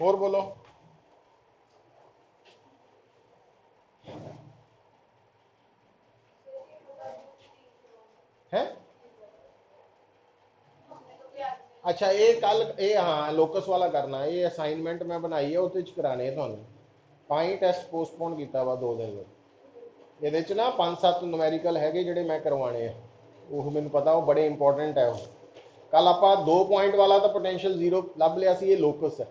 होर बोलो। है अच्छा, ये कल ये हाँ लोकस वाला करना है, ये असाइनमेंट मैं बनाई है उस कराने थानू, ही टैसट पोस्टपोन किया वा 2 दिन ये ना 5-7 नूमैरिकल है जोड़े मैं करवाने हैं, वो मैंने पता वो बड़े इंपॉर्टेंट है। वो कल आप 2 पॉइंट वाला तो पोटेंशियल 0 लभ लिया सी, ये लोकस है।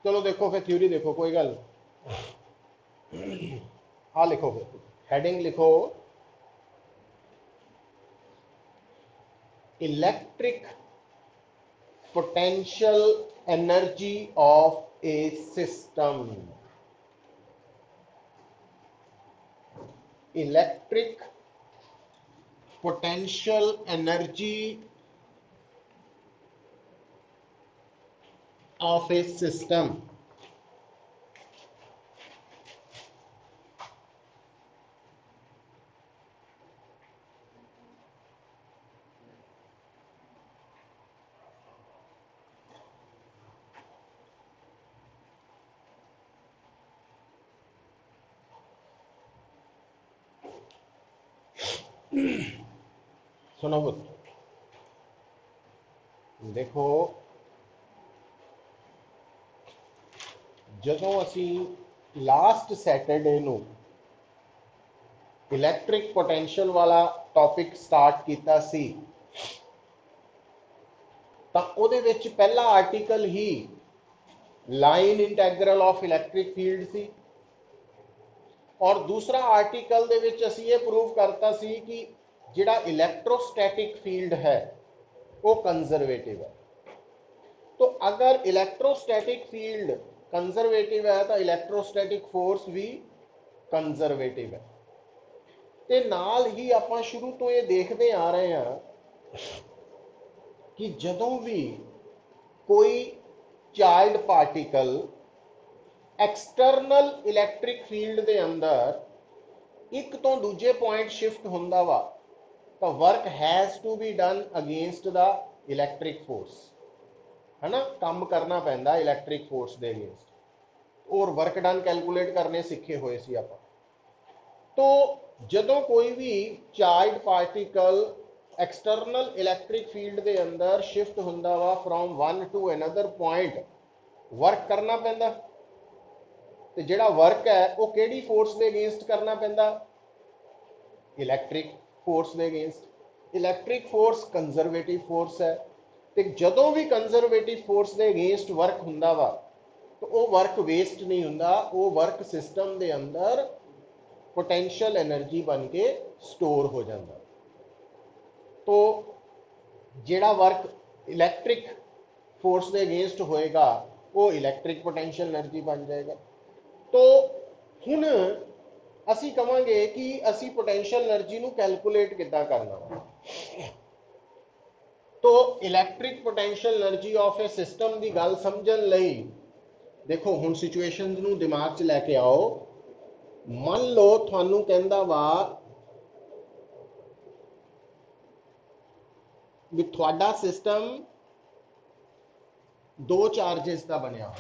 चलो देखो फिर थ्योरी देखो, कोई गल हाँ लिखो, फिर हेडिंग लिखो, electric potential energy of a system, electric potential energy of a system। सुनो पुत्र, देखो ਜਦੋਂ ਅਸੀਂ ਲਾਸਟ ਸੈਟਰਡੇ ਨੂੰ ਇਲੈਕਟ੍ਰਿਕ ਪੋਟੈਂਸ਼ੀਅਲ ਵਾਲਾ ਟੌਪਿਕ ਸਟਾਰਟ ਕੀਤਾ ਸੀ, ਤਾਂ ਉਹਦੇ ਵਿੱਚ ਪਹਿਲਾ ਆਰਟੀਕਲ ਹੀ line integral of electric field सी, और दूसरा आर्टिकल दे विच असीं ये प्रूव करता सी कि जिहड़ा इलैक्ट्रोस्टैटिक फील्ड है वो कंजरवेटिव है। तो अगर इलैक्ट्रोस्टैटिक फील्ड कंजरवेटिव है तो इलैक्ट्रोस्टैटिक फोर्स भी कंजरवेटिव है। ते नाल ही आपां शुरू तो ये देखते आ रहे हैं कि जदों भी कोई charge particle external electric field के अंदर एक तो दूजे पॉइंट शिफ्ट होंदा वा, तो work has to be done against the electric force, है ना, काम करना पैंदा इलैक्ट्रिक फोर्स के अगेंस्ट, और वर्क डन कैलकुलेट करने सीखे हुए सी आपां। तो जदों कोई भी charge particle external electric field के अंदर शिफ्ट होंदा वा from one to another point, work करना पैंदा। तो जिहड़ा वर्क है वो किहड़ी फोर्स के अगेंस्ट करना पैंदा, इलैक्ट्रिक फोर्स के against. Electric force conservative force है, तो जदों भी कंजरवेटिव फोर्स के अगेंस्ट वर्क हुंदा वा तो वो वर्क वेस्ट नहीं हुंदा, वो वर्क सिस्टम के अंदर पोटेंशियल एनर्जी बन के स्टोर हो जाता। तो जिहड़ा वर्क इलैक्ट्रिक फोर्स के अगेंस्ट होएगा वो इलैक्ट्रिक पोटेंशियल एनर्जी बन जाएगा। तो हुण असी कहांगे कि असी पोटेंशियल एनर्जी नूं कैलकुलेट किद्दां करना। तो electric potential energy of a system की गल समझण लई देखो हुण सिचुएशन नूं दिमाग च लैके आओ। मान लो तुहानूं कहंदा वा भी तुहाडा सिस्टम 2 चार्जिस का बनिया हो,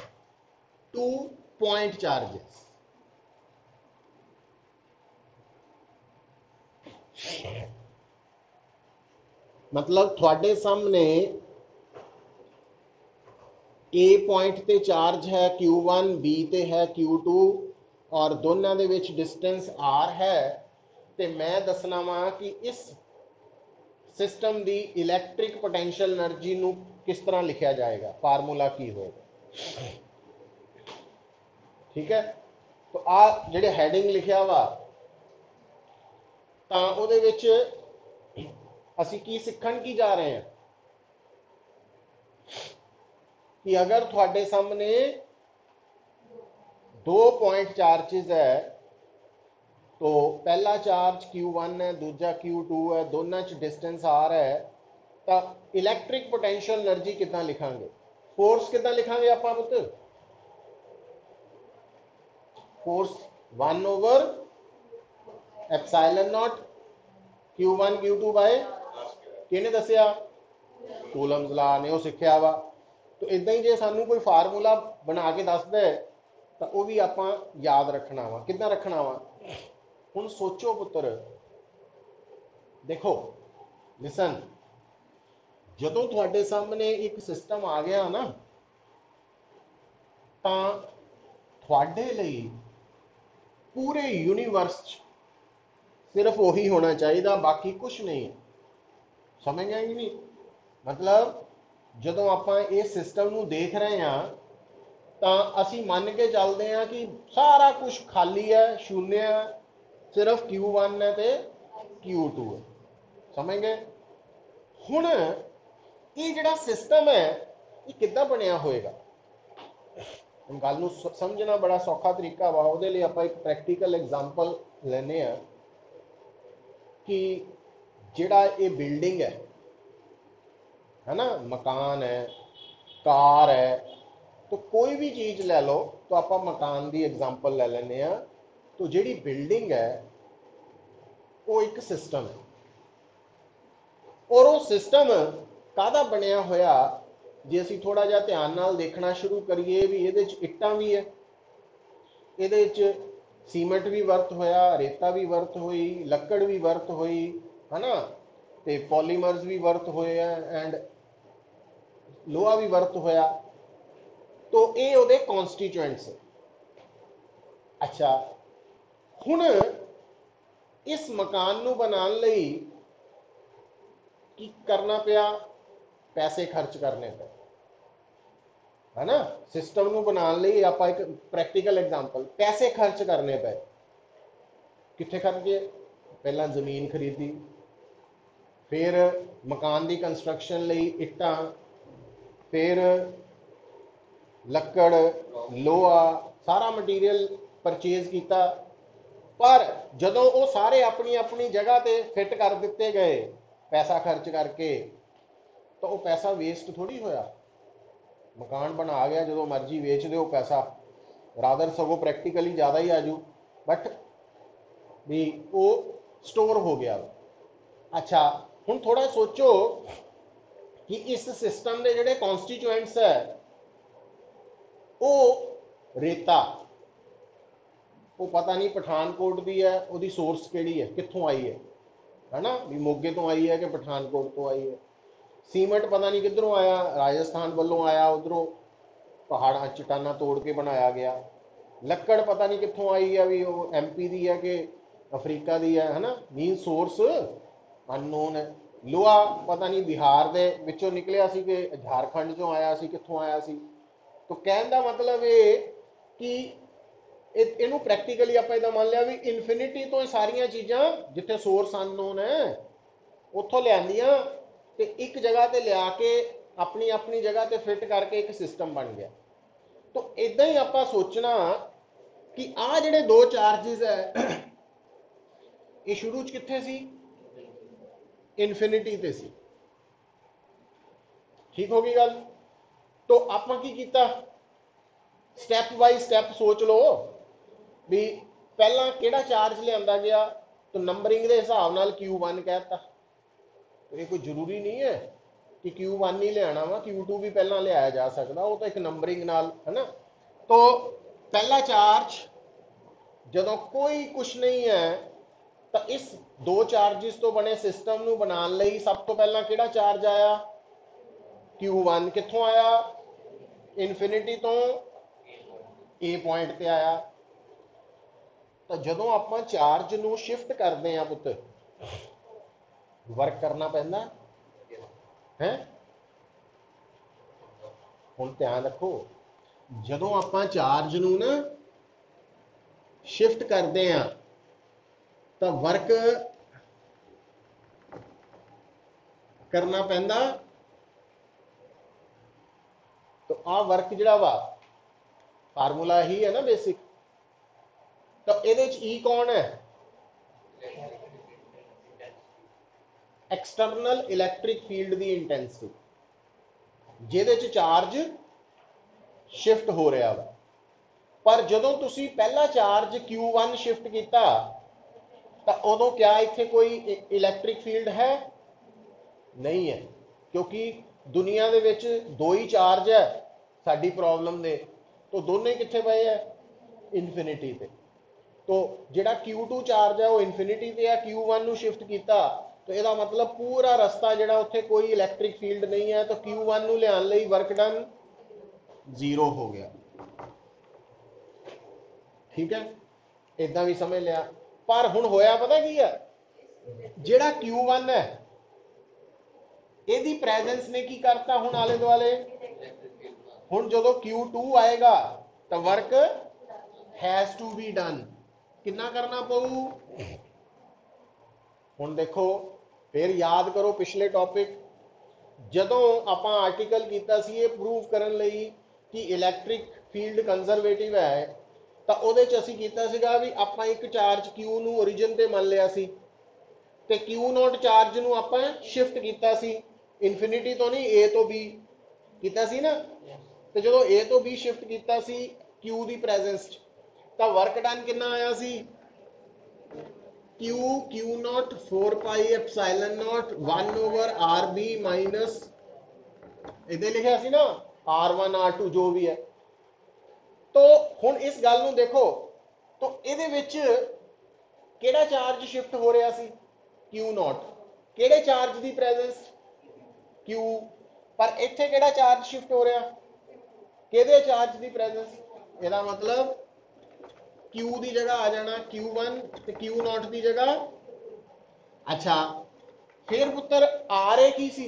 2 पॉइंट चार्जिस। मतलब थोड़े सामने ए पॉइंट ते चार्ज है Q1, बी ते है Q2, और दोनों दे विच डिस्टेंस R है। तो मैं दसना वा कि इस सिस्टम की इलैक्ट्रिक पोटेंशियल एनर्जी नूं किस तरह लिखा जाएगा, फार्मूला की होएगा। ठीक है, तो आ जिहड़े हैडिंग लिखा वा तां उहदे विच असी की सीखण की जा रहे हैं कि अगर थोड़े सामने 2 पॉइंट चार्जेस है, तो पहला चार्ज Q1 है, दूजा Q2 है, दोनों च डिस्टेंस R है, तो इलैक्ट्रिक पोटेंशियल एनर्जी कितना लिखांगे, फोर्स कितना लिखांगे आपां पुत्त, force 1/2 epsilon naught Q1 Q2 by किहने दसिया कूलम्स ला ने वो सीखिया वा। तो इदां ही जे सानू कोई फार्मूला बना के दसदा है तो वह भी आप याद रखना वा। किदां रखना वा हुण सोचो पुत्र, देखो लिसन, जदों तुहाडे सामने एक सिस्टम आ गया ना तां तुहाडे लई पूरे यूनीवर्स सिर्फ वही होना चाहिए, बाकी कुछ नहीं। समझ गए कि नहीं? मतलब जदों आप इस सिस्टम को देख रहे हैं तो असी मान के चलते हैं कि सारा कुछ खाली है, शून्य है, सिर्फ Q1 है तो Q2 है। समझ गए? हुण ये जिहड़ा सिस्टम है ये किद्दां बनिया होएगा? गल नूं समझना बड़ा सौखा तरीका वा। उहदे लई आपां एक प्रैक्टिकल एग्जाम्पल लैने आ कि जिहड़ा ये बिल्डिंग है ना, मकान है, कार है, तो कोई भी चीज़ ले लो, तो आप मकान की एग्जाम्पल ले लेने आ। तो जिहड़ी बिल्डिंग है वो एक सिस्टम है, और वो सिस्टम काहदा बनिया होया? जे असीं थोड़ा जिहा ध्यान नाल देखना शुरू करिए भी इहदे च इट्टां भी है, इहदे च सीमेंट भी वर्त होया, रेता भी वर्त हुई, लक्कड़ भी वर्त हुई, है ना, ते पॉलीमर्स भी वर्त होए एंड लोहा भी वर्त होया। तो ये उहदे कॉन्स्टीट्यूएंट्स। अच्छा, हुण इस मकान नूं बनाउण लई की करना पिया? पैसे खर्च करने पे, है ना। सिस्टम नूं बनाउण लई आपां एक प्रैक्टिकल एग्जाम्पल, पैसे खर्च करने पे। कित्थे खर्चे? पहला जमीन खरीदी, फिर मकान की कंस्ट्रक्शन लई इट्टां, फिर लक्कड़, लोहा, सारा मटीरियल परचेज किया। पर जदों वो सारे अपनी अपनी जगह ते फिट कर दिते गए पैसा खर्च करके, तो वो पैसा वेस्ट थोड़ी होया। मकान बना गया, जो मर्जी वेच दो पैसा, रादर सगों प्रैक्टिकली ज़्यादा ही आजू, बट भी वो स्टोर हो गया। अच्छा, हुण थोड़ा सोचो कि इस सिस्टम के जिहड़े कॉन्स्टीट्यूएंट्स है, वो रेता, वो पता नहीं पठानकोट की है, वो सोर्स केड़ी है, कित्थों आई है ना, भी मोगे तो आई है कि पठानकोट तो आई है। सीमेंट पता नहीं किधरों आया, राजस्थान वालों आया, उधरों पहाड़ा चट्टाना तोड़ के बनाया गया। लक्कड़ पता नहीं कित्थों आई है, भी वो MP की है कि अफ्रीका की है ना, मीन सोर्स अननोन है। लोहा पता नहीं बिहार के विचों निकलिया सी कि झारखंड चों आया सी, कित्थों आया सी। तो कहने का मतलब ये कि इनू प्रैक्टिकली आप इदा मान लिया भी इनफिनिटी तो सारिया चीज़ां जिथे सोर्स अननोन है उतों लिया ते एक जगह ते लिया के अपनी अपनी जगह ते फिट करके एक सिस्टम बन गया। तो इदा ही आप सोचना कि आ जिहड़े दो चार्जिज है ये शुरू च कित्थे सी? इनफिनिटी ते सी। ठीक होगी गल? तो आप की कीता? स्टैप बाय स्टैप सोच लो भी पहला किहड़ा चार्ज लिया गया, तो नंबरिंग के हिसाब नाल Q1 कहता। तो ये कोई जरूरी नहीं है कि Q1 ही लिया वा, Q2 भी पहला लिया जा सकता, वो तो एक नंबरिंग नाल, है ना। तो पहला चार्ज जदों कोई कुछ नहीं है, तो इस दो चार्जिस तो बने सिस्टम नूं बनाउण लई सब तो पहला किहड़ा चार्ज आया? Q1 कित्थों आया? इनफिनिटी तो A पॉइंट ते आया। तो जदों आप चार्ज नूं शिफ्ट करते हैं पुत, वर्क करना पैंदा है। हुण ध्यान रखो, जदों आप चार्ज नूं ना शिफ्ट करते हैं तो वर्क करना पैंदा। तो आ वर्क जिहड़ा वा फार्मूला ही है ना बेसिक। तो ये ई कौन है? एक्सटर्नल इलैक्ट्रिक फील्ड की इंटेंसिटी, जिहदे च चार्ज शिफ्ट हो रहा वा। पर जदों तुसी पहला चार्ज Q1 शिफ्ट किया तो उदों क्या इत्थे कोई इलैक्ट्रिक फील्ड है नहीं है, क्योंकि दुनिया दे विच दो ही चार्ज है साडी प्रॉब्लम दे, तो दोनों ही कित्थे पए है इनफिनिटी ते। तो जिहड़ा Q2 चार्ज है वो इनफिनिटी ते है, Q1 नूं शिफ्ट कीता तो यदा मतलब पूरा रस्ता जिहड़ा उत्थे कोई इलैक्ट्रिक फील्ड नहीं है, तो Q1 नूं लियाउण लई वर्क डन 0 हो गया। ठीक है, इदां भी समझ लिया। पर हुण होया पता की है, जिहड़ा Q1 है ਇਹਦੀ ਪ੍ਰੈਜ਼ੈਂਸ ਨੇ ਕੀ ਕਰਤਾ ਹੁਣ ਆਲੇ ਦੁਆਲੇ, ਹੁਣ ਜਦੋਂ Q2 ਆਏਗਾ ਤਾਂ work has to be done कितना करना पऊ। ਹੁਣ देखो फिर याद करो पिछले टॉपिक, ਜਦੋਂ ਆਪਾਂ ਆਰਟੀਕਲ ਕੀਤਾ ਸੀ ਇਹ ਪ੍ਰੂਵ ਕਰਨ ਲਈ ਕਿ ਇਲੈਕਟ੍ਰਿਕ ਫੀਲਡ ਕੰਜ਼ਰਵੇਟਿਵ ਹੈ, ਤਾਂ ਉਹਦੇ ਚ ਅਸੀਂ ਕੀਤਾ ਸੀਗਾ ਵੀ ਆਪਾਂ ਇੱਕ ਚਾਰਜ Q ਨੂੰ origin ਤੇ ਮੰਨ ਲਿਆ ਸੀ ਤੇ Q0 ਚਾਰਜ ਨੂੰ ਆਪਾਂ ਸ਼ਿਫਟ ਕੀਤਾ ਸੀ ਇਨਫਿਨਿਟੀ ਤੋਂ ਨਹੀਂ A ਤੋਂ B ਕੀਤਾ ਸੀ ਨਾ, ਤੇ ਜਦੋਂ A ਤੋਂ B ਸ਼ਿਫਟ ਕੀਤਾ ਸੀ Q ਦੀ ਪ੍ਰੈਜ਼ੈਂਸ ਚ, ਤਾਂ ਵਰਕ ਡਨ ਕਿੰਨਾ ਆਇਆ ਸੀ Q0 4 pi epsilon naught 1 over RB minus इधे लिखा सी ना R1 R2 जो भी है। तो हुण इस गल नूं देखो, तो इहदे विच किहड़ा चार्ज शिफ्ट हो रहा सी Q0, किहड़े चार्ज की प्रेजेंस Q, पर इत्थे किहड़ा चार्ज शिफ्ट हो रहा किहदे चार्ज की प्रेजेंस, इहदा मतलब Q की जगह आ जाना Q1 ते Q0 की जगह। अच्छा फिर पुत्र RA की सी,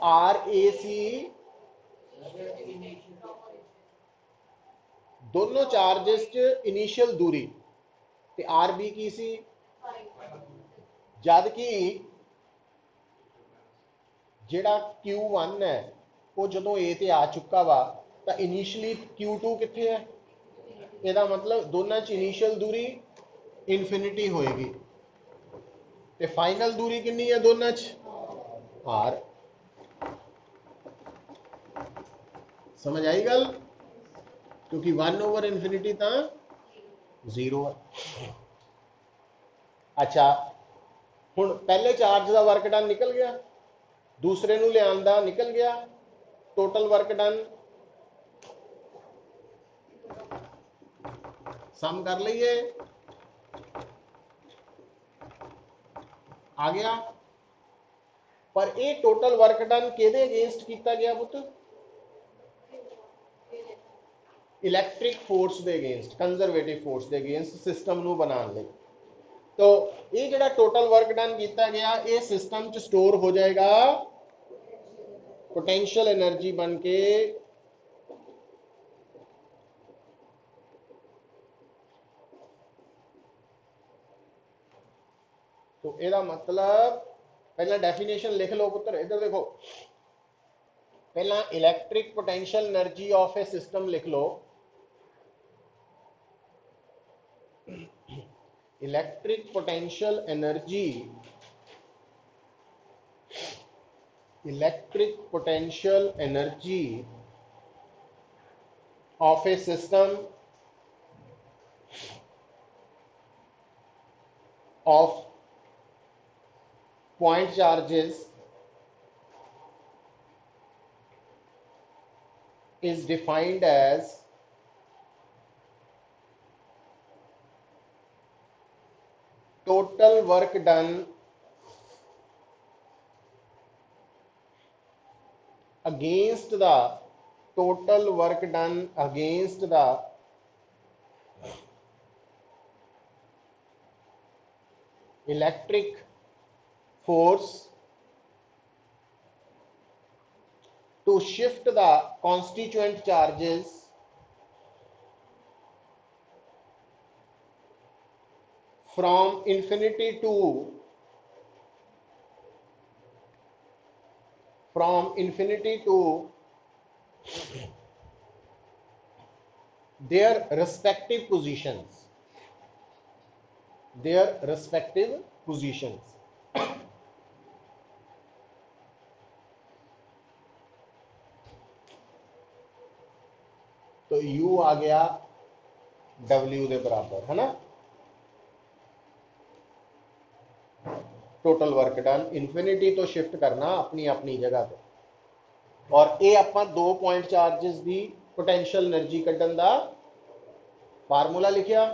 RA सी दोनों चार्जेस च इनिशियल दूरी, ते RB की सी, जद कि जिहड़ा Q1 है वो जदों A ते आ चुका वा, तो इनिशियली Q2 कित्थे है, ਇਹਦਾ मतलब दोनों च इनिशियल दूरी इनफिनिटी होएगी, ते फाइनल दूरी कितनी है दोनों च R। समझ आई गल, क्योंकि 1 ओवर इनफिनिटी तो 0 है। अच्छा हुण पहले चार्ज का वर्क डन निकल गया, दूसरे नूं लिआंदा निकल गया, टोटल वर्क डन सम कर लीए आ गया। पर ये टोटल वर्क डन किहदे अगेंस्ट किया गया पुत, इलैक्ट्रिक फोर्स के अगेंस्ट, कंजरवेटिव फोर्स के अगेंस्ट सिस्टम नूं बनाने लई। तो ये जिहड़ा टोटल वर्क डन किया गया ये सिस्टम च स्टोर हो जाएगा पोटेंशियल एनर्जी बन के तो ਇਹਦਾ मतलब पहला डेफिनेशन लिख लो पुत्र, इधर देखो पहला electric potential energy of a system लिख लो, electric potential energy, electric potential energy of a system of point charges is defined as total work done against the total work done against the electric force to shift the constituent charges from infinity to their respective positions, तो U आ गया W के बराबर है ना। Total work done infinity तो shift करना अपनी अपनी जगह पे और ये आप 2 पॉइंट चार्जेस की पोटेंशियल एनर्जी कड्डन का फार्मूला लिखिया।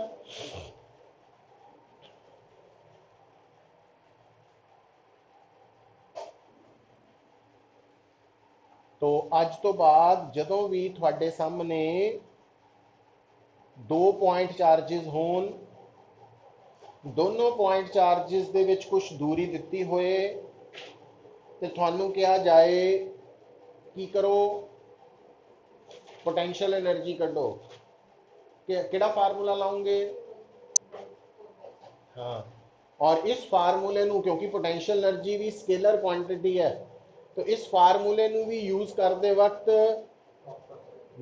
तो अज तो बाद जदों भी थोड़े सामने 2 पॉइंट चार्जेस होन, दोनों पॉइंट चार्जेस दे विच कुछ दूरी दिती होए तो थानू कहा जाए की करो, पोटेंशियल एनर्जी कड्डो। केड़ा फार्मूला लाओगे? हाँ, और इस फार्मूले नू, क्योंकि पोटेंशियल एनर्जी भी स्केलर क्वांटिटी है, तो इस फार्मूले नू भी यूज करते वक्त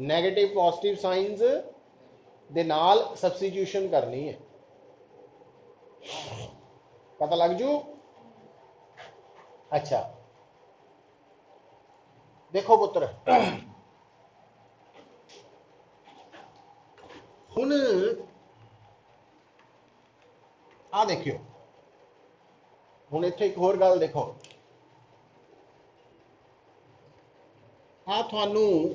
नेगेटिव पॉजिटिव साइंस दे नाल सब्सटीट्यूशन करनी है। पता लग जू? अच्छा देखो पुत्र, हुण आ देखियो, हुण इत्थे एक होर गल देखो, आ थानू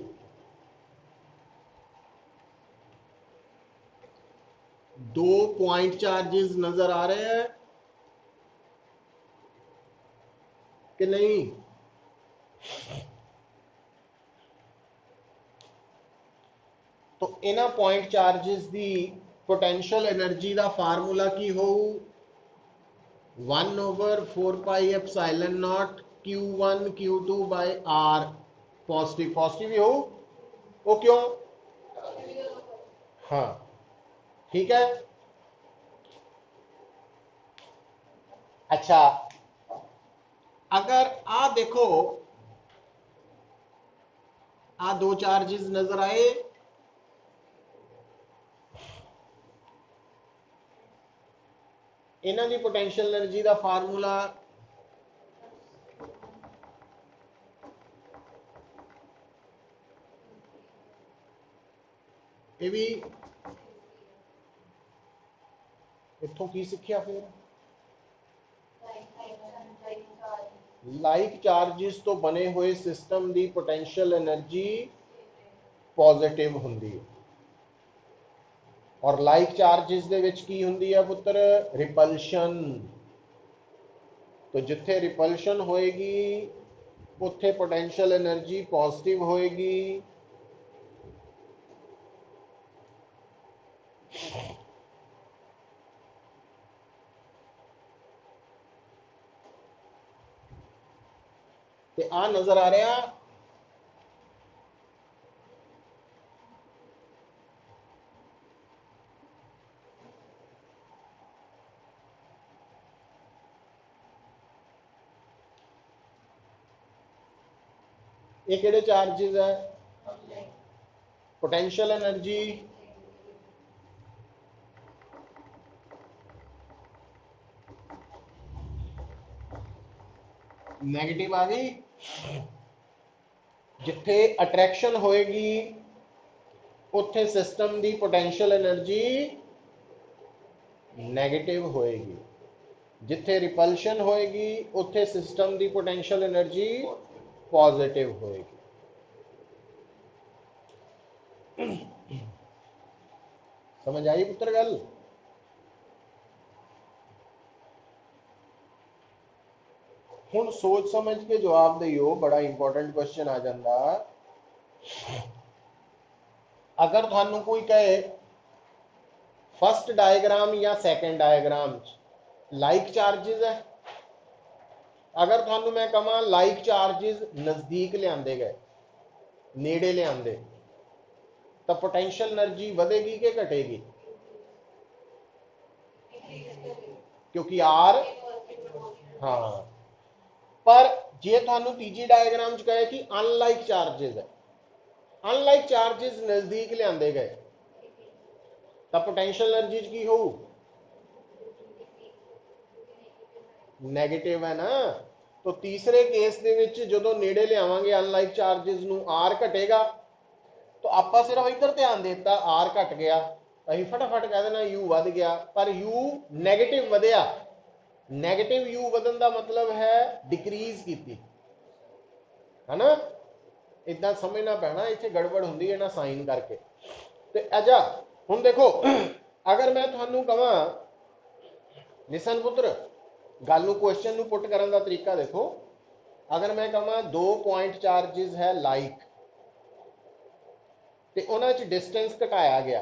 दो पॉइंट चार्जेस नजर आ रहे हैं कि नहीं? तो इन्हां पॉइंट चार्जेस की पोटेंशियल एनर्जी का फार्मूला की हो? 1/4πε0 Q1 Q2 by R। Positive positive ही हो वो, क्यों? हाँ ठीक है। अच्छा अगर आ देखो, आ दो चार्जेस नजर आए, इन्हां दी पोटेंशियल एनर्जी का फार्मूला ये भी इत्थों की सीखिया फिर? लाइक चार्जेस तो बने हुए सिस्टम की पोटेंशियल एनर्जी पॉजिटिव होंदी है और लाइक चार्जेस दे विच की होंदी है पुत्र? रिपल्शन। तो जिथे रिपल्शन होएगी उत्थे पोटेंशियल एनर्जी पॉजिटिव होएगी। ते आ नजर आ रहा, ये केड़े चार्जेस है? पोटेंशियल एनर्जी नेगेटिव आ गई, जिथे अट्रैक्शन होएगी उत्थे सिस्टम की पोटेंशियल एनर्जी नेगेटिव होएगी, जिथे रिपल्शन होएगी उत्थे सिस्टम की पोटेंशियल एनर्जी पॉजिटिव होएगी। समझ आई पुत्र गल? हुण सोच समझ के जवाब दियो, बड़ा इंपॉर्टेंट क्वेश्चन आ जाता। अगर थानू कोई कहे फर्स्ट डायग्राम या सेकंड डायग्राम लाइक चार्जेस है, अगर थानू मैं कहा लाइक चार्जेस नजदीक लियाते गए, नेड़े लियाते, तो पोटेंशियल एनर्जी बढ़ेगी कि घटेगी? क्योंकि आर, हाँ, पर जे थानू तीजी डायग्राम च कहे कि अनलाइक चार्जेस है, अनलाइक चार्जेस नजदीक लियाते गए, तो पोटेंशियल एनर्जी की हो? नेगेटिव है ना। तो तीसरे केस दे विच जदों नेड़े लियावांगे अनलाइक चार्जेस नू, आर घटेगा, तो आपां सिर्फ इधर ध्यान देता, आर घट गया, असीं फटाफट कह देना यू वध गया, पर यू नेगेटिव वधिया, नैगेटिव यू ਵਧਣ ਦਾ मतलब है डिक्रीज की है ना। इदा समझना पैना, इतने गड़बड़ होंगी है ना साइन करके। तो अजा हुण देखो, अगर मैं तुहानू कहां लिसन पुत्र, गल क्वेश्चन पुट करने का तरीका देखो, अगर मैं कहां 2 पॉइंट चार्जिज है लाइक, तो उन्होंने डिस्टेंस घटाया गया,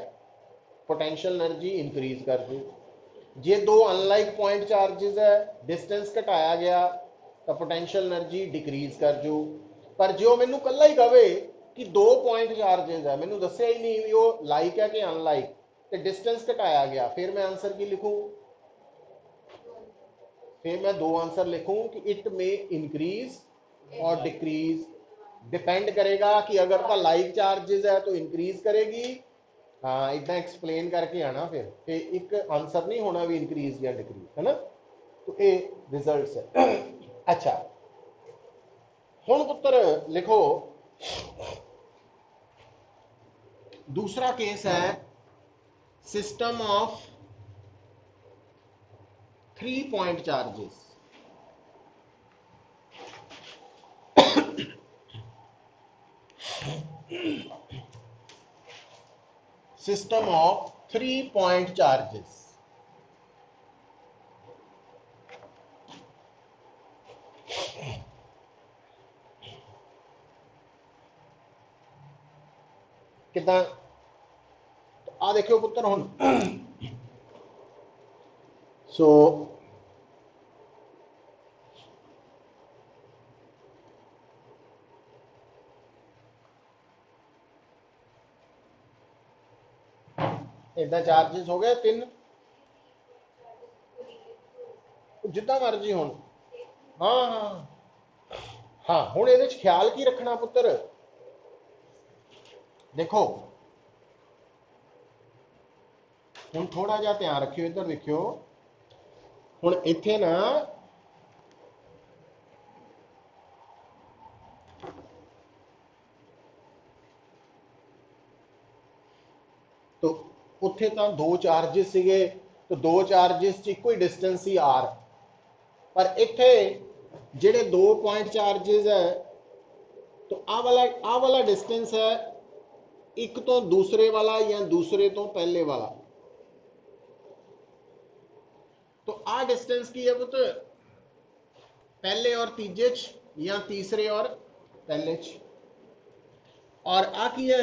पोटेंशियल एनर्जी इंक्रीज कर दी। जे 2 अनलाइक पॉइंट चार्जिज है, डिस्टेंस घटाया गया तो पोटेंशियल एनर्जी डिक्रीज कर जू। पर जो मैनू कला ही कहे कि 2 पॉइंट चार्जिज है, मैनू दसिया ही नहीं वो लाइक है कि अनलाइक, तो डिस्टेंस घटाया गया, फिर मैं आंसर की लिखूँ? फिर मैं 2 आंसर लिखूँ कि इट मे इंक्रीज और डिक्रीज। डिपेंड करेगा कि अगर तो लाइक चार्जिज है तो इंक्रीज करेगी, हाँ इदा एक्सप्लेन करके आना, फिर एक आंसर नहीं होना भी इंक्रीज या डिक्रीज, है ना। तो ये रिजल्ट्स है। अच्छा हुण पुत्र लिखो, दूसरा केस है system of 3 point charges. System of 3 point charges. कितना? आ देखियो पुत्र हुण, सो इदा चार्जेस हो गए 3, जिदा मर्जी हो। हाँ हाँ हाँ, हुण इहदे च ख्याल की रखना पुत्र, देखो हुण थोड़ा जिहा ध्यान रखियो, इधर देखियो, हुण इत्थे ना तो उत्थे तो 2 चार्जिस सीगे, तो 2 चार्जिस च इको ही डिस्टेंस सी आर, पर इत्थे जिहड़े 2 पॉइंट चार्जिस है, तो आ वाला डिस्टेंस है एक तो दूसरे वाला या दूसरे तो पहले वाला। तो आ डिस्टेंस की है पुत्र, पहले और तीजे च या तीसरे और पहले च। और आ की है,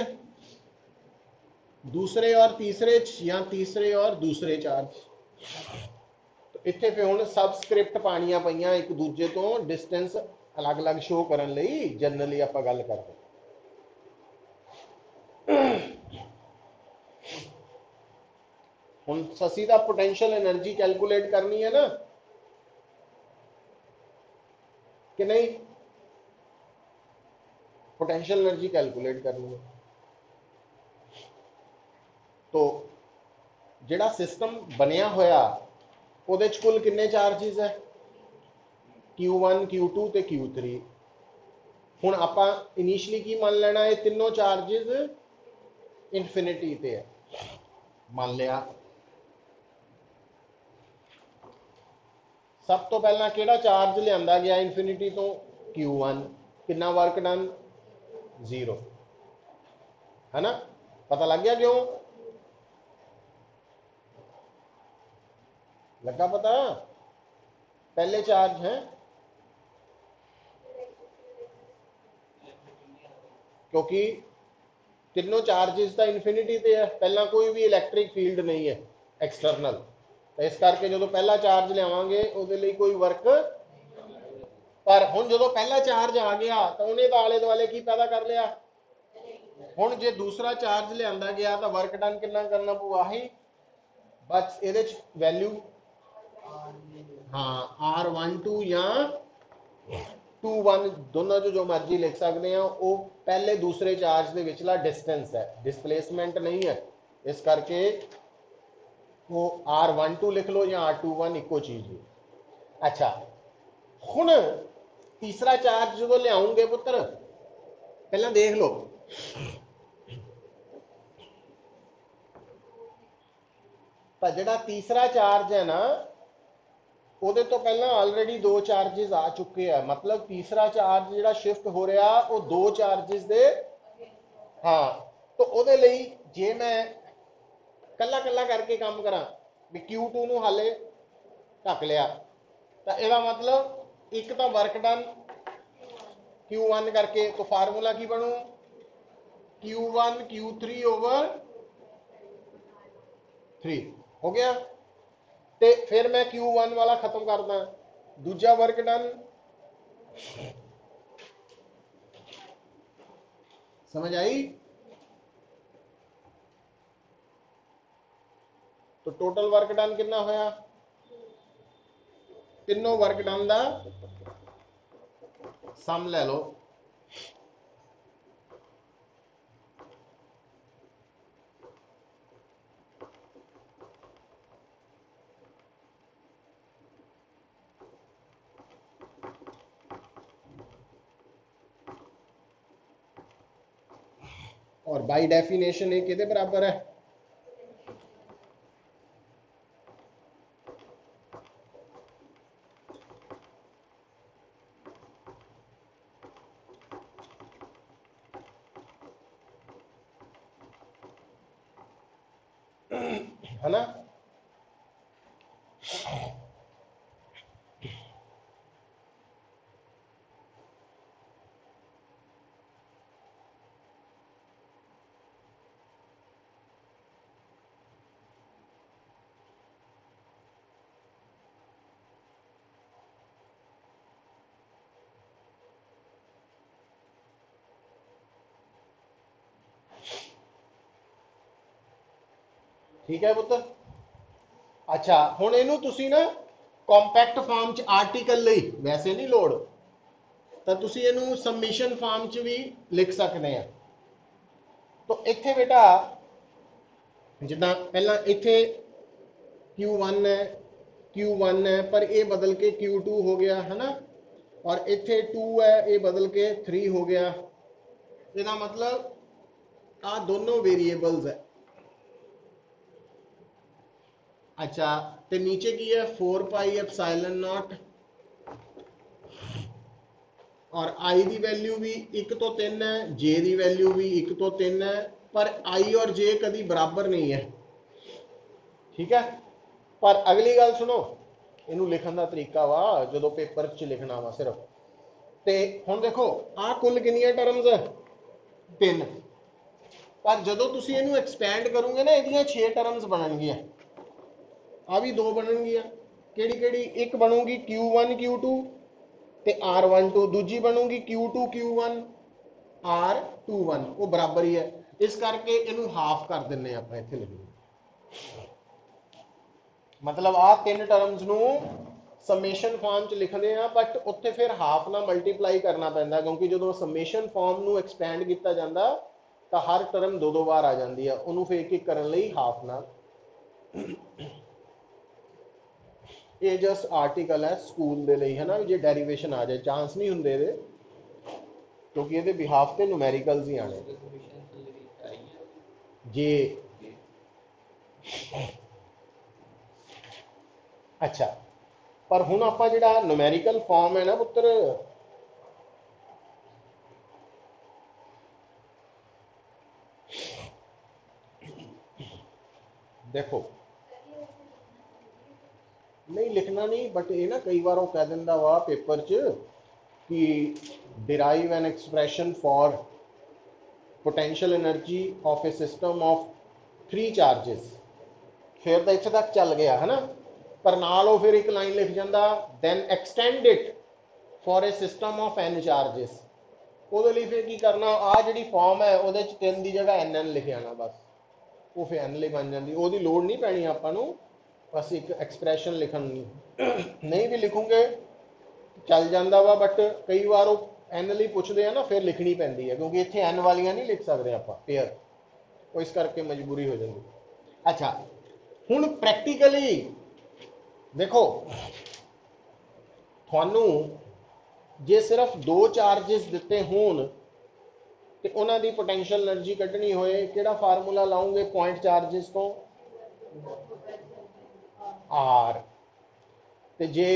दूसरे और तीसरे च या तीसरे और दूसरे चार्ज। तो इत्थे फिर हुण सबस्क्रिप्ट पानिया पईयां एक दूजे तो डिस्टेंस अलग अलग शो करन लई, जनरली आपां गल करदे। हुण असीं तां पोटेंशियल एनर्जी कैलकुलेट करनी है ना, कि नहीं? पोटेंशियल एनर्जी कैलकुलेट करनी है। तो जिहड़ा सिस्टम बनिया होया ਉਹਦੇ ਚ कुल किन्ने चार्जिस है? Q1 Q2 ਤੇ Q3। ਹੁਣ ਆਪਾਂ इनिशियली की मान लेना, ये तीनों चार्जिस इनफिनिटी ते है, मान लिया। सब तो पहला केड़ा चार्ज लिया गया इनफिनिटी तो? Q1। कितना वर्क डन? 0, है ना। पता लग गया क्यों? लगा पता? पहले चार्ज है क्योंकि तीनों चार्जिस तो इनफिनिटी ते है, पहला कोई भी इलैक्ट्रिक फील्ड नहीं है एक्सटर्नल, तो इस करके जो पहला चार्ज लियावांगे उहदे लई कोई वर्क। पर हुण जो पहला चार्ज आ गया तो उन्हें तो आले दुआले की पैदा कर लिया। हुण जे दूसरा चार्ज लिया गया तो वर्क डन कितना करना पऊ? आही बस ये वैल्यू, हाँ R12 या 21 दोनों जो मर्जी लिख सकते हैं, वो पहले दूसरे चार्ज के विचला डिस्टेंस है, डिस्प्लेसमेंट नहीं है। इस करके वो R12 लिख लो या R21 इको चीज है। अच्छा हुण तीसरा चार्ज जो लियाओगे पुत्र, पहला देख लो, तो जिहड़ा तीसरा चार्ज है ना, ਉਹਦੇ ਤੋਂ ਪਹਿਲਾਂ ਆਲਰੇਡੀ ਦੋ ਚਾਰजेस ਆ ਚੁੱਕੇ ਆ, ਮਤਲਬ ਤੀਸਰਾ ਚਾਰਜ ਜਿਹੜਾ ਸ਼ਿਫਟ ਹੋ ਰਿਹਾ ਉਹ ਦੋ ਚਾਰजेस ਦੇ। ਹਾਂ, ਤਾਂ ਉਹਦੇ ਲਈ ਜੇ ਮੈਂ ਕੱਲਾ ਕੱਲਾ ਕਰਕੇ ਕੰਮ ਕਰਾਂ ਵੀ Q2 ਨੂੰ ਹਾਲੇ ਢੱਕ ਲਿਆ, ਤਾਂ ਇਹਦਾ ਮਤਲਬ ਇੱਕ ਤਾਂ ਵਰਕ ਡਨ Q1 ਕਰਕੇ, ਤਾਂ ਫਾਰਮੂਲਾ ਕੀ ਬਣੂ Q1 Q3 ਓਵਰ 3 ਹੋ ਗਿਆ। ਤੇ ਫਿਰ ਮੈਂ Q1 ਵਾਲਾ ਖਤਮ ਕਰਦਾ, ਦੂਜਾ ਵਰਕ ਡਨ समझ आई। तो टोटल वर्क डन कितना होया, तीनों वर्क डन दा सम ले लो। और बाई डेफिनेशन ये किहदे बराबर है, है ना। ठीक है पुत्र। अच्छा हुण इहनूं तुसीं ना कॉम्पैक्ट फॉर्म च आर्टिकल लई वैसे नहीं लोड़, तो तुसीं इहनूं सबमिशन फॉर्म च भी लिख सकते हैं। तो इत्थे बेटा जिद्दां पहलां इत्थे Q1 है, Q1 है, पर ये बदल के Q2 हो गया है ना, और इत्थे 2 है, ये बदल के 3 हो गया। इसका मतलब आ दोनों वेरिएबल्स है। अच्छा, तो नीचे की है 4 पाई एप्सिलॉन नॉट, और आई की वैल्यू भी 1 तो 3 है, जे की वैल्यू भी 1 तो 3 है, पर आई और जे कभी बराबर नहीं है। ठीक है, पर अगली गल सुनो, इनू लिखण का तरीका वा जो पेपर च लिखना वा सिर्फ। तो हुण देखो आ कुल कितनी टर्म्स है, 3, पर जो तुसीं इनू एक्सपैंड करोगे ना इहदियां 6 टर्म्स बननगियां, आ भी 2 बननगियां। किहड़ी किहड़ी, एक बनूगी Q1 Q2 ते R12, दूजी बनूगी Q2 Q1 R21, वो बराबर ही है। इस करके इनू हाफ कर दिंने आपां इत्थे लिखने, मतलब आ 3 टर्म्स नू समेशन फॉर्म च लिखते हैं, बट उत्थे फिर हाफ ना मल्टीप्लाई करना पैंदा, क्योंकि जो समेशन फॉर्म नू एक्सपैंड किया जाता तो हर टर्म 2-2 बार आ जाती है, उन्होंने फिर एक करने लई हाफ ना। ये जस्ट आर्टिकल है स्कूल दे लई, है ना, जे डेरिवेशन आ जाए चांस नहीं होंगे ये, क्योंकि ये बिहाफ से न्यूमेरिकल्स ही आने जे। अच्छा, पर हुण आपां जिहड़ा न्यूमेरिकल फॉर्म है ना पुत्र, देखो नहीं लिखना नहीं, बट ये ना कई बार वो कह दिंदा वा पेपर च कि derive N expression for potential energy of a system of 3 charges, फिर तो इत्थे तक चल गया है ना, पर नाल वो फिर एक लाइन लिख जाता, then extend it for a system of n charges. वो फिर की करना, आ जी फॉर्म है वो 3 की जगह n लिख आना, बस वो फिर n बन जाती, वो लोड़ नहीं पैनी आपां, बस एक एक्सप्रैशन लिखन नहीं भी लिखूंगे चल जाता वा, बट कई बार वो n लिए पूछते हैं ना, फिर लिखनी पैंदी है, क्योंकि इत्थे n वालियां नहीं लिख सकते आप पेयर, तो इस करके मजबूरी हो जाती। अच्छा हुण प्रैक्टिकली देखो, थानू जे सिर्फ 2 चार्जिस दिते होण ते उन्हां दी पोटेंशियल एनर्जी कढ़नी होए, किहड़ा फार्मूला लाओगे पॉइंट चार्जिस तो R, ਤੇ ਜੇ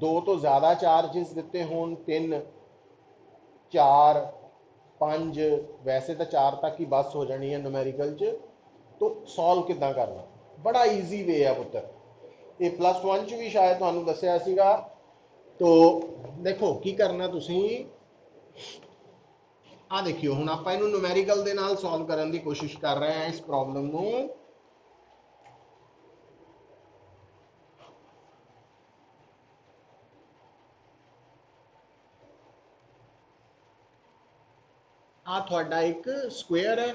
2 ਤੋਂ ਜ਼ਿਆਦਾ ਚਾਰजेस ਦਿੱਤੇ ਹੋਣ 3 4 5 ਵੈਸੇ ਤਾਂ 4 ਤੱਕ ਹੀ ਬਸ ਹੋ ਜਾਣੀ ਹੈ ਨੂਮੈਰੀਕਲ ਚ तो सॉल्व कितना करना बड़ा ईजी वे है पुत्र ये +1 ਚ ਵੀ ਸ਼ਾਇਦ ਤੁਹਾਨੂੰ ਦੱਸਿਆ ਸੀਗਾ। तो देखो की करना तुसी आ देखियो हुण आपां इहनूं न्यूमेरिकल दे नाल सॉल्व करन दी कोशिश कर रहे हैं इस प्रॉब्लम नूं। आ तुहाडा एक स्क्वेयर है,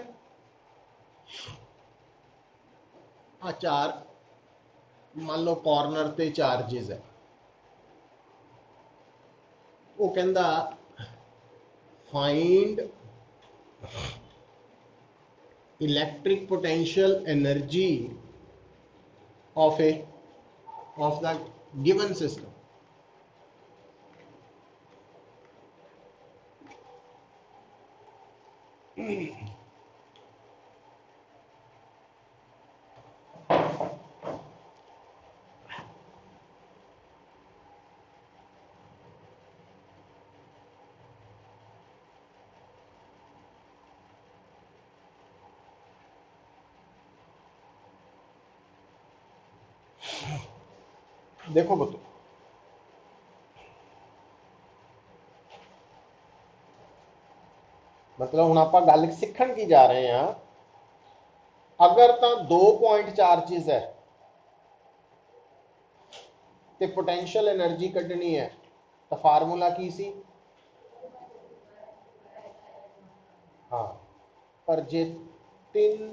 आ 4 मान लो कॉर्नर ते चार्जेस है। वो कहंदा find electric potential energy of the given system. देखो बतो मतलब हुण आपां गल सीखण की जा रहे हैं। अगर तो 2 पॉइंट चार्जेस है तो पोटेंशियल एनर्जी कढ़नी है तो फार्मूला की सी? हाँ पर जे 3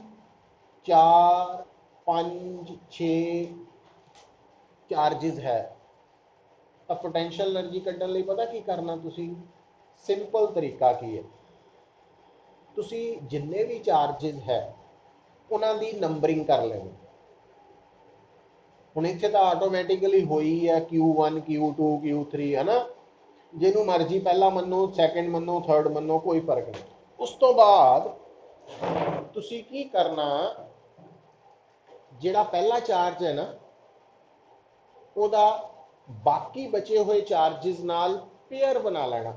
4 5 6 चार्जेस है तो पोटेंशियल एनर्जी कढ़न लई पता की करना तुसी? सिंपल तरीका की है, तुसी जिन्ने भी चार्जेस है उन्हां दी नंबरिंग कर लेनी। हुण इत्थे तां आटोमैटिकली होई है Q1 Q2 Q3 है ना, जिन्हों मर्जी पहला मनो सैकेंड मनो थर्ड मनो कोई फर्क नहीं। उस तो बाद तुसी की करना, जिहड़ा पहला चार्ज है ना ਉਹਦਾ बाकी बचे हुए चार्जेस नाल पेयर बना लेना।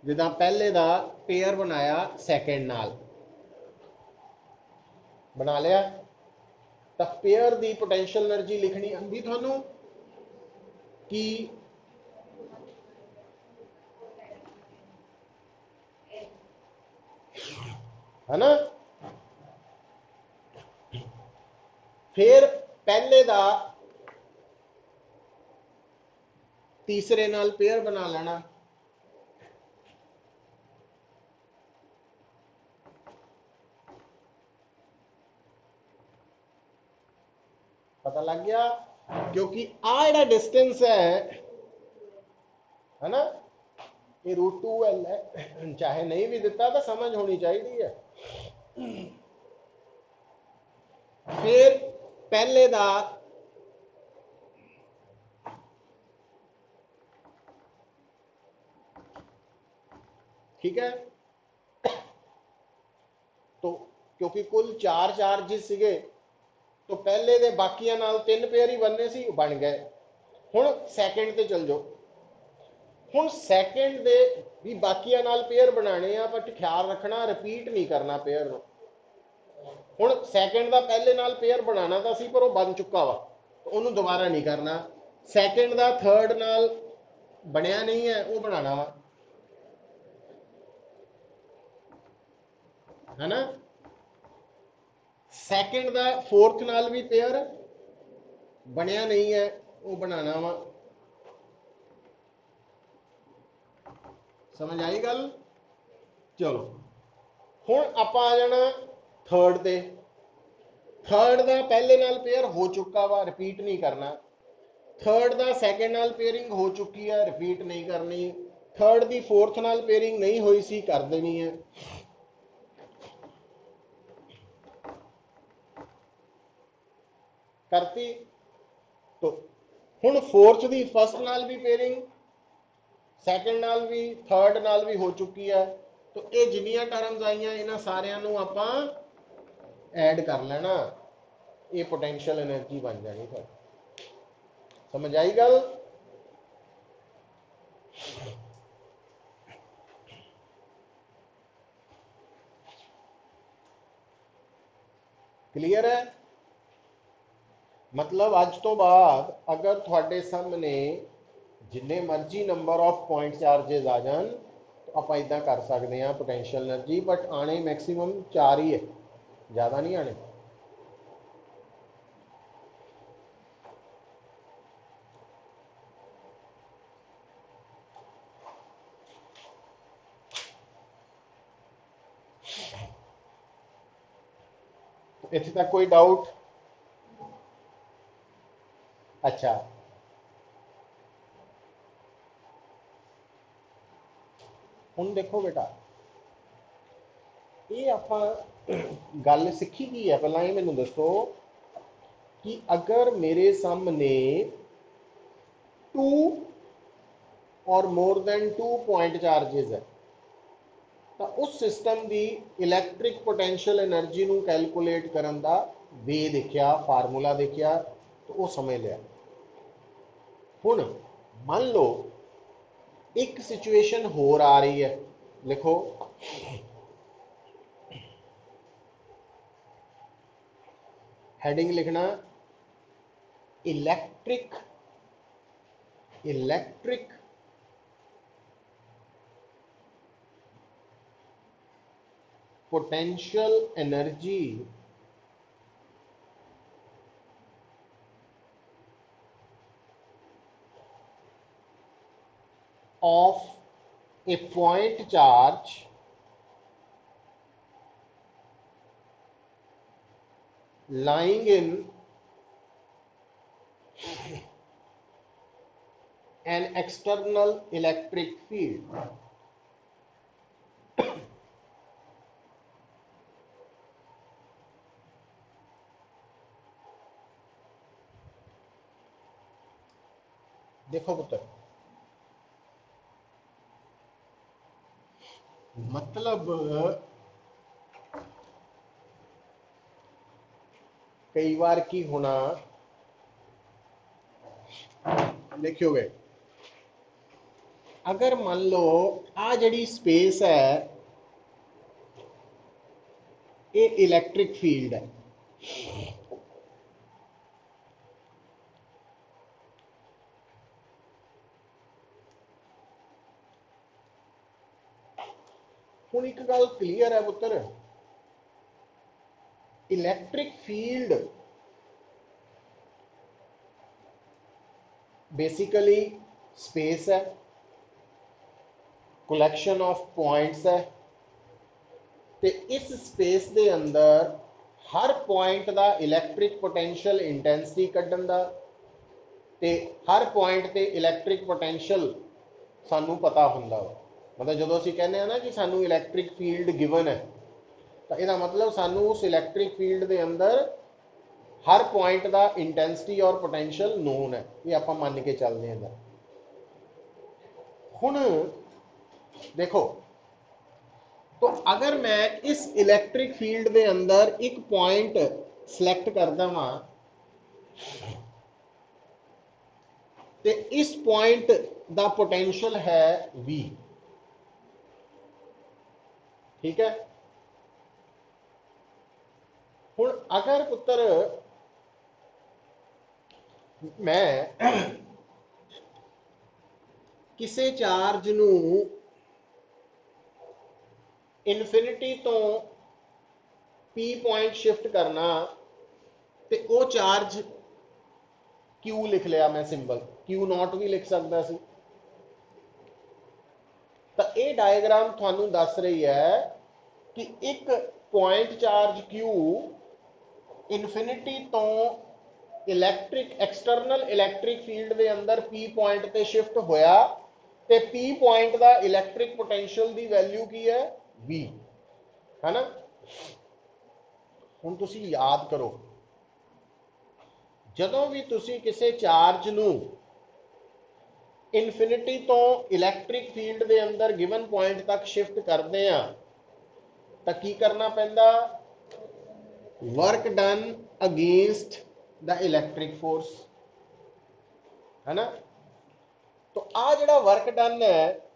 जिदा पहले दा पेयर बनाया सैकेंड नाल बना लिया तो पेयर दी पोटेंशियल एनर्जी लिखनी आंदी थानू कि है ना। फिर पहले दा तीसरे नाल पेयर बना लेना। पता लग गया? क्योंकि आ जिहड़ा डिस्टेंस है ना, ये √2L है। चाहे नहीं भी दिता तो समझ होनी चाहिए है। फिर पहले दा ठीक है, तो क्योंकि कुल 4 चार्जेस सीगे तो पहले दे बाकियां नाल 3 पेयर ही बनने सी, बन गए। हुण सैकेंड ते चल जाओ। हुण सैकेंड दे भी बाकियां नाल पेयर बनाने आ, पर ख्याल रखना रिपीट नहीं करना पेयर नूं। हुण सैकेंड दा पहले नाल पेयर बनाना था सी, पर वो बन चुका वा, तो उन्होंने दोबारा नहीं करना। सैकेंड दा थर्ड नाल बनया नहीं है, वो बनाना वा, है ना। सैकेंड दा फोर्थ नाल भी पेयर बनया नहीं है, वो बनाना वा। समझ आई गल? चलो हुण आपां आ जाना थर्ड ते। थर्ड दा पहले नाल पेयर हो चुका वा, रिपीट नहीं करना। थर्ड दा सैकेंड नाल पेयरिंग हो चुकी है, रिपीट नहीं करनी। थर्ड दी फोर्थ नाल पेयरिंग नहीं हुई सी, कर देनी है। करती तो हुण फोर्थ दी फर्स्ट नाल भी पेयरिंग, सैकेंड नाल भी, थर्ड नाल भी हो चुकी है। तो ये जिन्नियां टर्म्स आईयां इन्हां सारियां नूं आपां ऐड कर लेना, ये पोटेंशियल एनर्जी बन जानी फिर। समझ आई गल? क्लीयर है? मतलब अज तो बाद अगर थोड़े सामने जिन्ने मर्जी नंबर ऑफ पॉइंट चार्जेस आ जान तो आप इदा कर सकते हैं पोटेंशियल एनर्जी, बट आने मैक्सीमम 4 ही है, ज़्यादा नहीं आने। इत्थे तक कोई डाउट? अच्छा, हुण देखो बेटा, ये आप गल सीखी की है, पहला ये मैनू दसो कि अगर मेरे सामने 2 और मोर देन 2 पॉइंट चार्जेस है तो उस सिस्टम की इलैक्ट्रिक पोटेंशियल एनर्जी नू कैलकुलेट करन दा वे देखिया, फार्मूला देखिया, तो वो समझ लिया। हुण मान लो एक सिचुएशन होर आ रही है, लिखो हेडिंग लिखना electric electric potential energy of A point charge lying in an external electric field। देखो पुत्र, मतलब कई बार की होना, देखियो वे, अगर मान लो आ जड़ी स्पेस है ये इलैक्ट्रिक फील्ड है, हुण एक गल क्लीयर है पुत्र, इलैक्ट्रिक फील्ड बेसिकली स्पेस है, कलैक्शन ऑफ पॉइंट्स है, ते इस स्पेस दे अंदर हर पॉइंट का इलैक्ट्रिक पोटेंशियल इंटेंसिटी कड्ढन दा, ते हर पॉइंट ते इलैक्ट्रिक पोटेंशियल सानू पता हुंदा वा। मतलब जो असीं कहने ना कि सानू इलैक्ट्रिक फील्ड गिवन है, तो यह मतलब सानू उस इलैक्ट्रिक फील्ड के अंदर हर पॉइंट का इंटेंसिटी और पोटेंशियल नोन है, ये आप मान के चलते हैं। हुण देखो, तो अगर मैं इस इलैक्ट्रिक फील्ड के अंदर एक पॉइंट सिलेक्ट कर देवां तो इस पॉइंट का पोटेंशियल है V, ठीक है। हुण अगर पुत्र मैं किसी चार्ज नू इनफिनिटी तो P पॉइंट शिफ्ट करना, तो वो चार्ज Q लिख लिया मैं, सिंबल Q0 भी लिख सकता सी। तो ये डायग्राम थानू दस रही है कि एक पॉइंट चार्ज Q इनफिनिटी तो इलैक्ट्रिक एक्सटर्नल इलैक्ट्रिक फील्ड के अंदर P पॉइंट ते शिफ्ट होया, ते P पॉइंट का इलैक्ट्रिक पोटेंशियल की वैल्यू की है V, है ना। हुण तुसी याद करो, जदों भी तुसी किसी चार्ज नू इनफिनिटी तो इलैक्ट्रिक फील्ड के अंदर गिवन पॉइंट तक शिफ्ट करते हैं तो की करना पैंदा, work done against the electric force. है ना। तो आ जिहड़ा वर्क डन है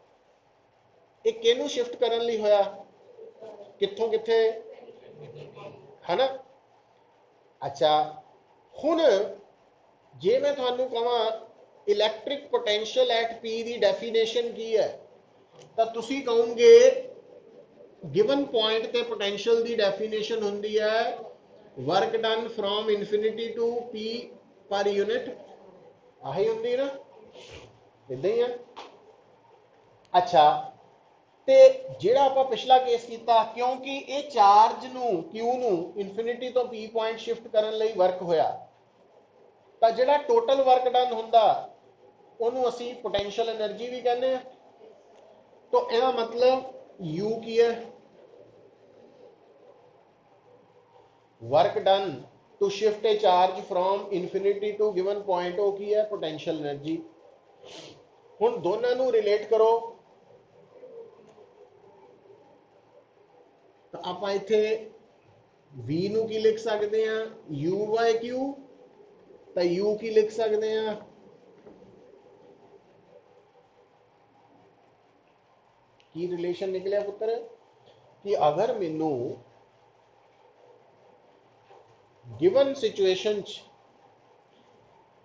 ये किहनूं शिफ्ट करन लई होया, कित्थों कित्थे, है ना। अच्छा हुण जे मैं तुहानूं कहां इलैक्ट्रिक पोटेंशियल एट पी की डेफिनेशन की है तो तुसीं कहोगे गिवन पॉइंट ते पोटेंशियल की डेफिनेशन हुंदी है work done from infinity to P per unit, आही हुंदी ना, इदां ही है। अच्छा ते जिहड़ा आपां पिछला केस कीता, क्योंकि ये चार्ज नूं क्यू नूं इनफिनिटी तो पी पॉइंट शिफ्ट करन लई वर्क होया, तो जिहड़ा टोटल वर्क डन हुंदा ਉਹਨੂੰ ਅਸੀਂ पोटेंशियल एनर्जी भी कहने हैं। तो ਇਹਦਾ मतलब U की है, work done to shift a charge from infinity to given point वो की है पोटेंशियल एनर्जी। हुण दोनों नूं रिलेट करो तो आप इत्थे V नूं की लिख सकते हैं U/Q, तो U की लिख सकते हैं की रिलेशन निकलिया पुत्र कि अगर मैनू गिवन सिचुएशन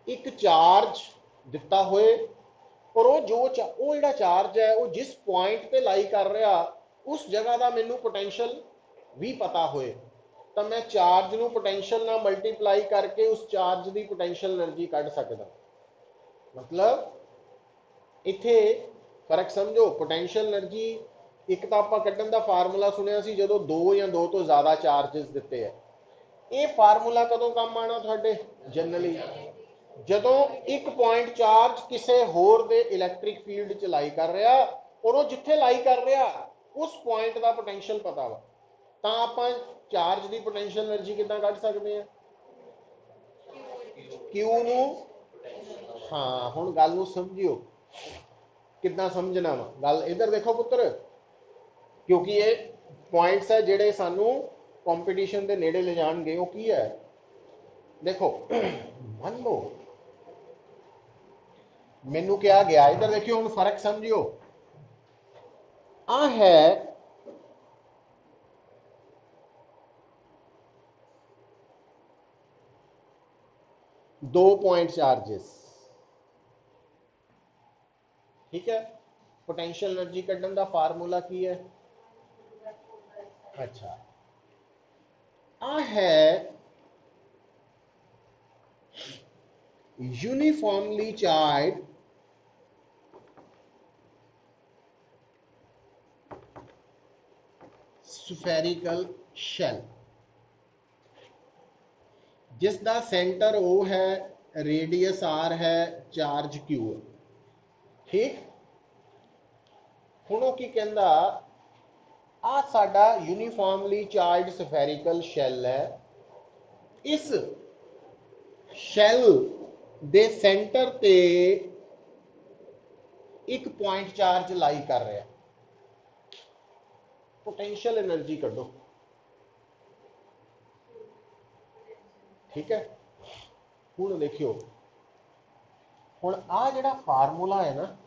एक चार्ज दिता होए और वो जो चार्ज है वो जिस पॉइंट पे लाई कर रहा उस जगह का मैनू पोटेंशियल भी पता होए तो मैं चार्ज नू पोटेंशियल ना मल्टीप्लाई करके उस चार्ज की पोटेंशियल एनर्जी कढ़ सकदा। मतलब इत्थे फर्क समझो, पोटेंशियल एनर्जी एक तो आपां कड्ढण दा फार्मूला सुनिया सी जदों दो या दो तो ज़्यादा चार्जिस दिते हैं। ये फार्मूला कदों काम आना तुहाडे जनरली जदों एक पॉइंट चार्ज किसी होर दे इलैक्ट्रिक फील्ड च लाई कर रहा और वो जिथे लाई कर रहा उस पॉइंट का पोटेंशियल पता वा, तां आपां चार्ज की पोटेंशियल एनर्जी किदां कढ सकते हैं क्यू नू। हाँ हुण गल नू समझियो किदां समझना वा गल, इधर देखो पुत्र, क्योंकि ये पॉइंट्स है जिहड़े सानू कंपीटीशन के नेड़े ले जाणगे। वो की है देखो मान लो मैनू क्या गया, इधर देखियो हुण फर्क समझियो, आ है दो पॉइंट चार्जेस, ठीक है। पोटेंशियल एनर्जी कढ़ण दा फार्मूला की है, अच्छा आ है यूनिफॉर्मली चार्ज स्फेरिकल शैल जिसका सेंटर O है, रेडियस R है, चार्ज Q है, ठीक। हुण वो की कहंदा आ साडा यूनिफॉर्मली चार्ज स्फेरिकल शैल है, इस शैल दे सेंटर ते एक पॉइंट चार्ज लाई कर रहा, पोटेंशियल एनर्जी कढो, ठीक है। हुण देखियो हुण आ जिहड़ा फार्मूला है ना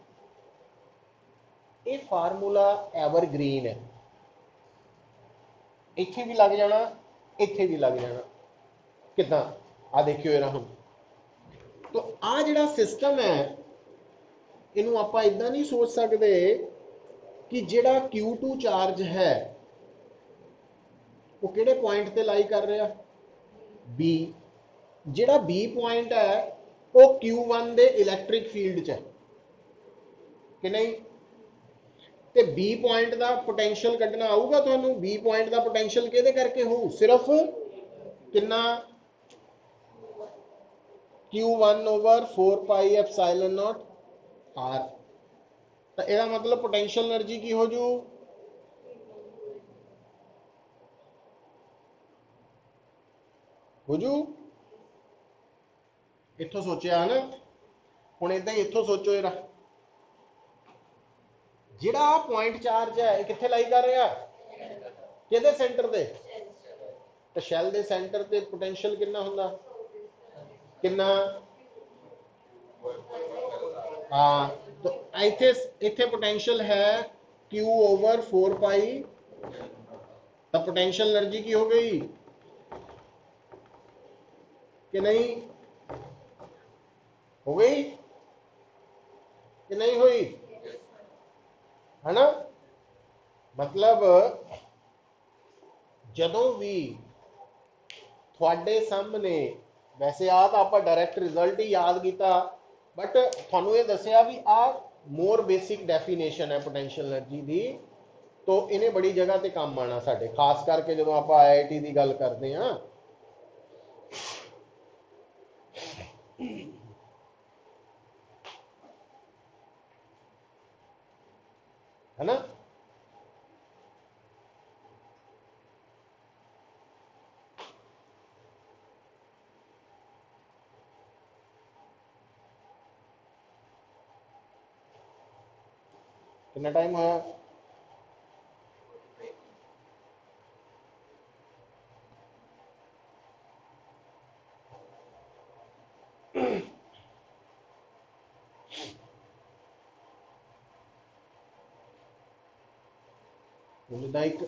ये फार्मूला एवरग्रीन है, इत्थे भी लग जाना इत्थे भी लग जाना, किदां आ देखियो इहदा हुण। तो आ जिहड़ा सिस्टम है इनू आपां इदां नहीं सोच सकते कि जिहड़ा Q2 चार्ज है वो किहड़े पॉइंट ते लाई कर रहा B, जिहड़ा B पॉइंट है वो Q1 दे इलैक्ट्रिक फील्ड च है कि नहीं, ते B पॉइंट का पोटेंशियल कढ़ना आऊगा तुहानू। B पॉइंट का पोटेंशियल किहदे करके हो, सिर्फ कितना Q1/4πε0 R। तो यह मतलब पोटेंशियल एनर्जी की हो जू इत्थों सोचा है ना। हुण इदां ही इत्थों सोचो जरा जिहड़ा पॉइंट चार्ज है कित्थे लाई कर रहा किहदे सेंटर ते, तो शैल दे सेंटर ते पोटेंशियल कितना हुंदा कितना हाँ, तो इथे इथे पोटेंशियल है Q ओवर 4 पाई, तब पोटेंशियल एनर्जी की हो गई कि नहीं, हो गई कि नहीं हुई, है ना। मतलब ਜਦੋਂ ਵੀ ਤੁਹਾਡੇ ਸਾਹਮਣੇ, ਵੈਸੇ ਆ ਤਾਂ ਆਪਾਂ ਡਾਇਰੈਕਟ ਰਿਜ਼ਲਟ ਹੀ ਯਾਦ ਕੀਤਾ, ਬਟ ਤੁਹਾਨੂੰ ਇਹ ਦੱਸਿਆ ਵੀ ਆ ਮੋਰ ਬੇਸਿਕ ਡੈਫੀਨੇਸ਼ਨ ਹੈ ਪੋਟੈਂਸ਼ੀਅਲ એનર્ਜੀ ਦੀ, तो इन्हें बड़ी जगह ते काम आना साडे, खास करके जो आप IIT की गल करते हैं, है ना। कितना टाइम होया, एक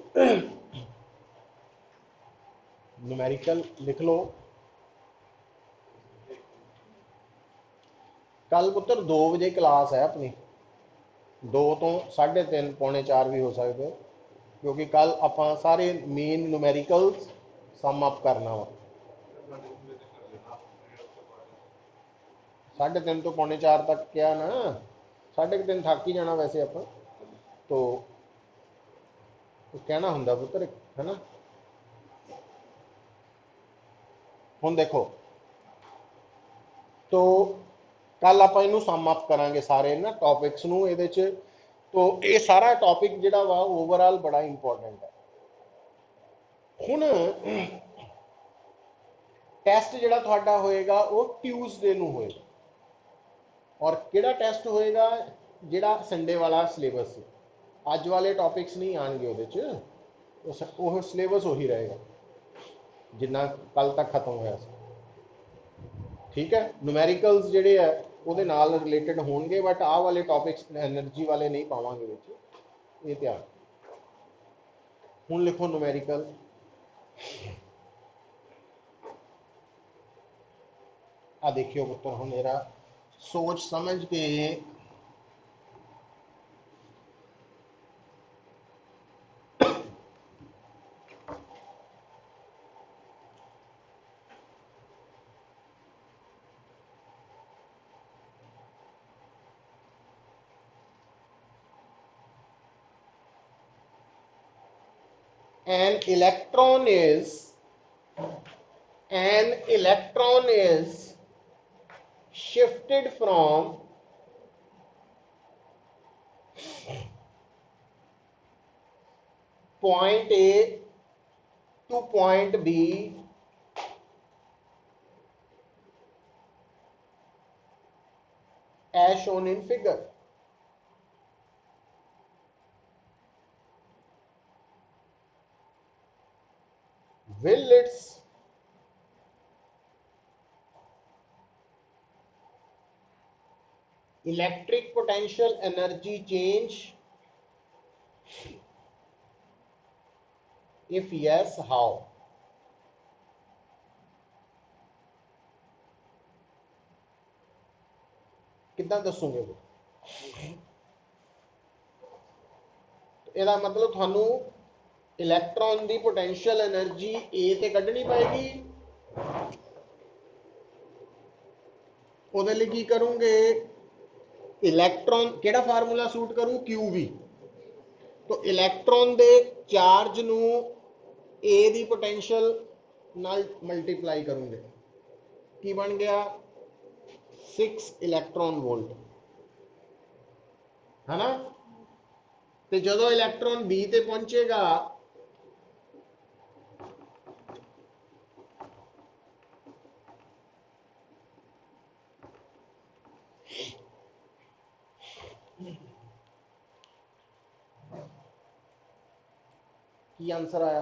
न्यूमेरिकल लिख लो। कल पुत्र 2 बजे क्लास है अपनी, 2 तो 3:30 पौने 4 भी हो सकते हो, क्योंकि कल आप सारे मेन न्यूमेरिकल सम अप करना वा। 3:30 तो पौने 4 तक क्या ना, 3:30 थक ही जाना वैसे आप, तो कहना होंगे पुत्र, है ना। हुण देखो, तो कल आप इनू सम अप करांगे सारे ना टॉपिक्स नू इहदे च, तो ये सारा टॉपिक जिहड़ा वा ओवरऑल बड़ा इंपॉर्टेंट है। हुण टेस्ट जिहड़ा तुहाडा होएगा वो ट्यूसडे नू होएगा, और किहड़ा टेस्ट होएगा, जिहड़ा संडे वाला सिलेबस सी, अज वाले टॉपिक्स नहीं आएंगे उहदे च, वो सिलेबस उही रहेगा जिन्ना कल तक खत्म होया सी। ठीक है, न्यूमेरिकल्स जिहड़े है ਉਹਦੇ ਨਾਲ ਰਿਲੇਟਡ ਹੋਣਗੇ, बट आह वाले टॉपिक्स एनर्जी वाले नहीं पावांगे विच, ये ध्यान। हुण लिखो न्यूमेरिकल, आ देखियो पुत्र, हुण मेरा सोच समझ के an electron is an electron is shifted from point A to point B as shown in figure. Will its electric potential energy change? If yes, how? कितना दसोगे वो, ਇਹਦਾ मतलब थानू इलैक्ट्रॉन की पोटेंशियल एनर्जी ए ते कढ़नी पाएगी, ਉਹਦੇ ਲਈ ਕੀ ਕਰੋਗੇ, इलैक्ट्रॉन ਕਿਹੜਾ फार्मूला सूट करूँ, QV, तो इलैक्ट्रॉन के चार्ज नू ए दी पोटेंशियल नाल मल्टीप्लाई करूंगे, की बन गया 6 इलैक्ट्रॉन वोल्ट, है ना। तो जो इलैक्ट्रॉन बी ते पहुंचेगा, की आंसर आया,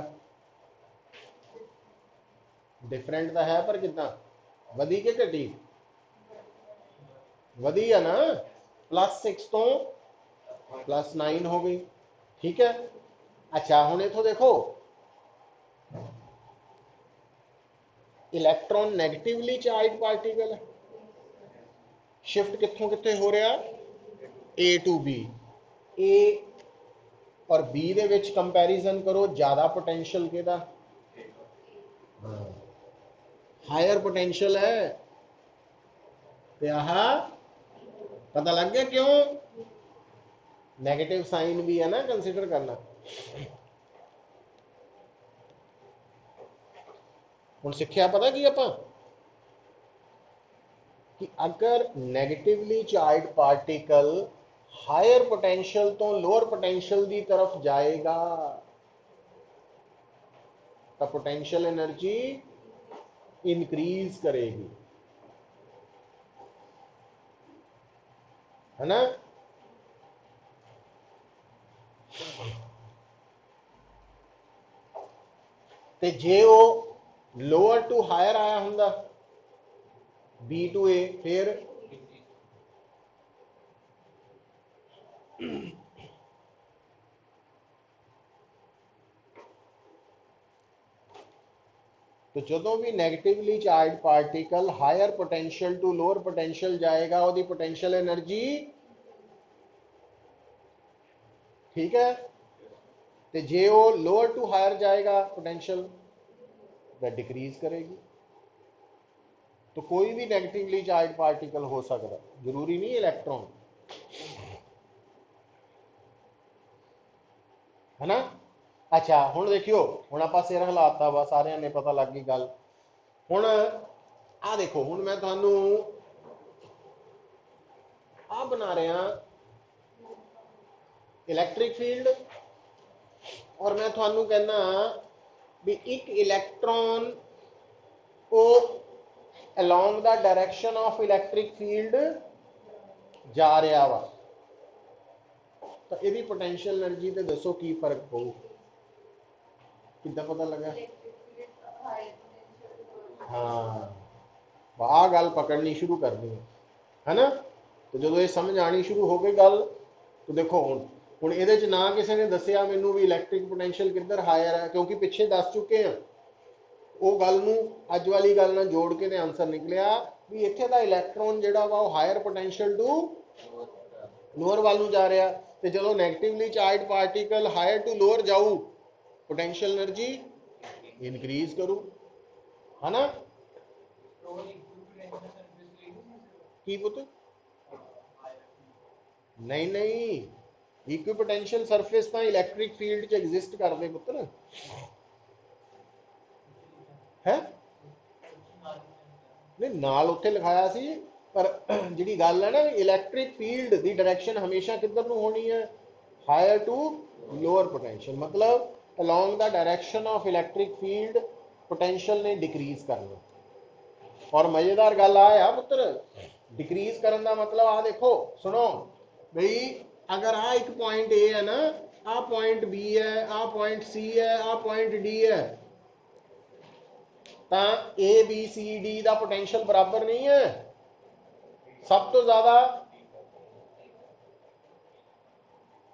डिफरेंट तो है पर कितना वधी के घटी, वधी है ना, +6 तो +9 हो गई, ठीक है। अच्छा हुण इथों देखो इलैक्ट्रॉन नैगेटिवली चार्ज पार्टिकल है, शिफ्ट कित्थों कित्थे हो रहा, A टू B, A और B दे विच कंपैरिजन करो, ज्यादा पोटेंशियल किहदा, हायर पोटेंशियल है, ते आह पता लग गया क्यों, नेगेटिव साइन भी है ना कंसीडर करना। हुण सिक्ख्या पता की आपां कि अगर negatively charge particle higher potential तो लोअर पोटेंशियल की तरफ जाएगा तो पोटेंशियल एनर्जी इंक्रीज करेगी, है ना। ते जे वो लोअर टू हायर आया हुंदा B टू A, फिर तो जो भी negatively charge particle higher potential to lower potential जाएगा वो पोटेंशियल एनर्जी, ठीक है। तो जे वो लोअर टू हायर जाएगा पोटेंशियल वह डिक्रीज करेगी। तो कोई भी नेगेटिवली चार्ज पार्टिकल हो सकता, जरूरी नहीं इलेक्ट्रॉन, है ना। अच्छा हुण देखियो, हुण आपां सिर हिलाता वा, सारिਆਂ ने पता लग गई गल। हुण आ देखो, हुण मैं तुहानू आ बना रहा इलैक्ट्रिक फील्ड, और मैं तुहानू कहना भी एक इलैक्ट्रॉन को along the direction of electric field जा रहा वा, तो यदि पोटेंशियल एनर्जी ते दसो की फर्क पऊ, किद्दां पता लगा। हाँ आ गल पकड़नी शुरू करनी है ना। तो जो ये समझ आनी शुरू हो गई गल, तो देखो हुण इहदे च ना किसी ने दसिया मैनू भी इलैक्ट्रिक पोटेंशियल किधर हायर है, क्योंकि पिछे दस चुके हैं वो गल नूं अज वाली गल नाल जोड़ के आंसर निकलिया भी इत्थे दा इलैक्ट्रॉन जिहड़ा वा वो हायर पोटेंशियल टू लोअर वाल नूं जा रहा, तो जो negatively charge particle higher to lower जाऊ पोटेंशियल एनर्जी इनक्रीज करू, है ना। की पुत नहीं नहीं, इक्विपोटेंशियल सरफेस तो इलैक्ट्रिक फील्ड च एग्जिस्ट करते पुत्र है, नहीं नाल उत्थे लिखाया सी, पर जिहड़ी गल है ना इलैक्ट्रिक फील्ड की डायरैक्शन हमेशा किधर नूं होनी है, हायर टू लोअर पोटेंशियल, मतलब along the direction of electric field potential ने डिक्रीज करना। और मजेदार गल आ पुत्र, डिक्रीज करने का मतलब आ देखो सुनो भाई, अगर आ एक पॉइंट ए है ना, आ पॉइंट बी है, आ पॉइंट सी है, आ पॉइंट डी है, तो ए बी सी डी का पोटेंशियल बराबर नहीं है। सब तो ज्यादा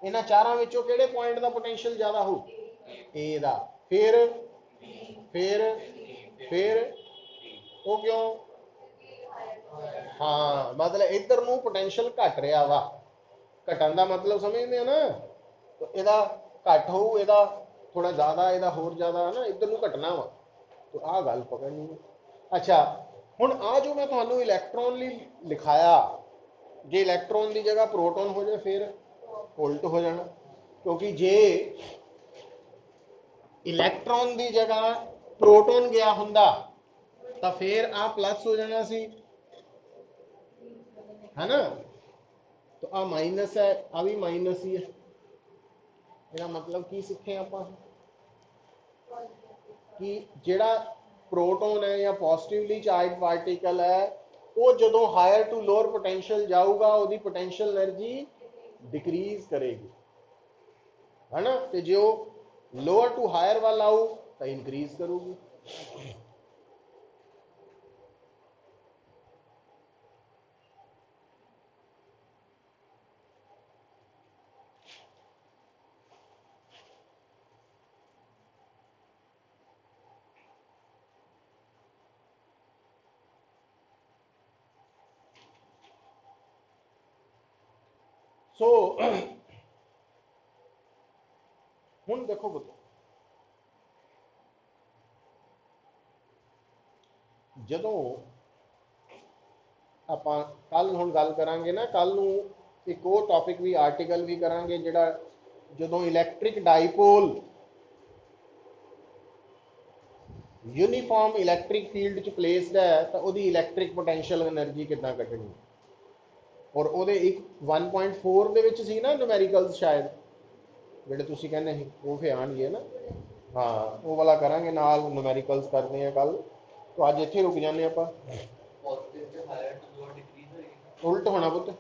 इन्हां चारां विचों किहड़े पॉइंट का पोटेंशियल ज्यादा हो, ए दा, फिर फिर वो क्यों, हाँ मतलब इधर नूं पोटेंशियल घट रहा वा, घटन का मतलब समझते हैं ना, तो यदा घट हो, यदा थोड़ा ज्यादा, यदा होर ज्यादा है ना, इधर नूं घटना वा, तो आ गल पकड़नी है। अच्छा हुण आ जो मैं तुहानू इलैक्ट्रॉन लिखाया, जे इलैक्ट्रॉन की जगह प्रोटॉन हो जाए फिर उल्ट हो जाना, क्योंकि जे इलैक्ट्रॉन की जगह प्रोटॉन गया हुंदा तो फिर आ प्लस हो जाना सी, है ना। तो आ माइनस है, आ भी माइनस ही है, इसका मतलब की सीखे आप कि जेड़ा प्रोटोन है या पॉजिटिवली चार्ज पार्टिकल है वो जो हायर टू लोअर पोटेंशियल जाऊगा वो पोटेंशियल एनर्जी डिक्रीज करेगी, है ना। तो जो लोअर टू हायर वाल आऊ तो इंक्रीज करूगी। सो हुण देखो पुत्तर, ਜਦੋਂ ਆਪਾਂ ਕੱਲ ਹੁਣ ਗੱਲ ਕਰਾਂਗੇ ਨਾ, ਕੱਲ ਨੂੰ ਇੱਕ ਉਹ ਟੌਪਿਕ ਵੀ ਆਰਟੀਕਲ ਵੀ ਕਰਾਂਗੇ ਜਿਹੜਾ ਜਦੋਂ ਇਲੈਕਟ੍ਰਿਕ ਡਾਈਪੋਲ यूनीफॉर्म इलैक्ट्रिक फील्ड च प्लेसड है तो वो इलैक्ट्रिक पोटेंशियल एनर्जी कितना कटनी, और वो एक 1.4 दे विच सी ना न्यूमेरिकल्स शायद जेडे तुसी कहने सी वो फिर आएंगे ना। हाँ वो वाला करांगे नाल, न्यूमेरिकल्स करते हैं कल। तो अज इत्थे रुक जाने आपां। उल्ट होना पुत्त।